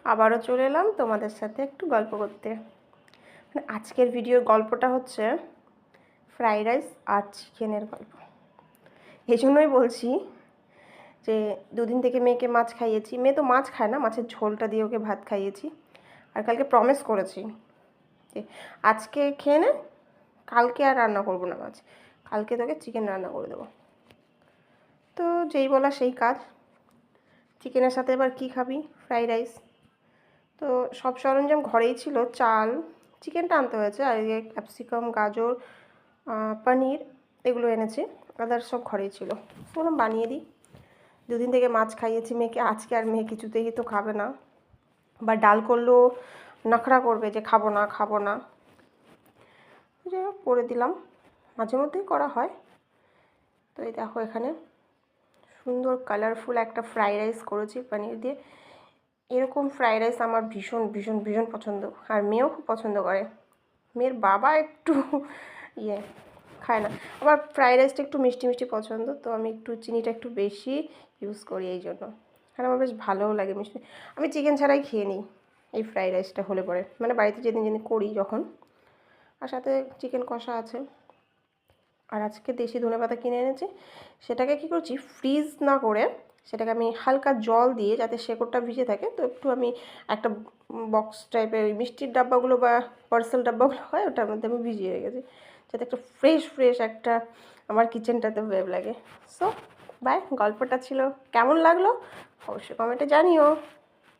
আবারও চলে এলাম তোমাদের সাথে একটু গল্প করতে। আজকের ভিডিওর গল্পটা হচ্ছে ফ্রাইড রাইস আর চিকেনের গল্প। এই জন্যই বলছি যে দুদিন থেকে মেয়েকে মাছ খাইয়েছি। মেয়ে তো মাছ খায় না, মাছের ঝোলটা দিয়ে ওকে ভাত খাইয়েছি। আর কালকে প্রমিস করেছি যে আজকে খেয়ে নে, কালকে আর রান্না করবো না মাছ, কালকে তোকে চিকেন রান্না করে দেবো। তো যেই বলা সেই কাজ। চিকেনের সাথে এবার কী খাবি? Fried rice. তো সব সরঞ্জাম ঘরেই ছিল, চাল, চিকেনটা আনতে হয়েছে, আর এই ক্যাপসিকাম, গাজর, পনির এগুলো এনেছি, আদার সব ঘরেই ছিল। বললাম বানিয়ে দিই। দুদিন থেকে মাছ খাইয়েছি মেয়েকে, আজকে আর মেয়ে কিছুতেই তো খাবে না, বা ডাল করলেও নখরা করবে যে খাবো না খাবো না। যাই হোক করে দিলাম, মাঝে মধ্যেই করা হয়। তো এই দেখো এখানে সুন্দর কালারফুল একটা ফ্রাইড রাইস করেছি পনির দিয়ে। এরকম ফ্রাইড রাইস আমার ভীষণ ভীষণ ভীষণ পছন্দ, আর মেয়েও খুব পছন্দ করে। মেয়ের বাবা একটু খায় না, আমার ফ্রাইড রাইসটা একটু মিষ্টি মিষ্টি পছন্দ, তো আমি একটু চিনিটা একটু বেশি ইউজ করি এই জন্য। আর আমার বেশ ভালোও লাগে মিষ্টি। আমি চিকেন ছাড়াই খেয়ে নিই এই ফ্রাইড রাইসটা হলে পরে, মানে বাড়িতে যেদিন যেদিন করি যখন। আর সাথে চিকেন কষা আছে। আর আজকে দেশি ধনেপাতা কিনে এনেছি, সেটাকে কী করছি, ফ্রিজ না করে সেটাকে আমি হালকা জল দিয়ে, যাতে শেকড়টা ভিজে থাকে, তো একটু আমি একটা বক্স টাইপের ওই মিষ্টির ডাব্বাগুলো বা পার্সেল ডাব্বাগুলো হয়, ওটার মধ্যে আমি ভিজিয়ে রেখেছি, যাতে একটা ফ্রেশ ফ্রেশ একটা আমার কিচেনটাতে ওয়েব লাগে। সো বাই, গল্পটা ছিল, কেমন লাগলো অবশ্যই কমেন্টে জানিও।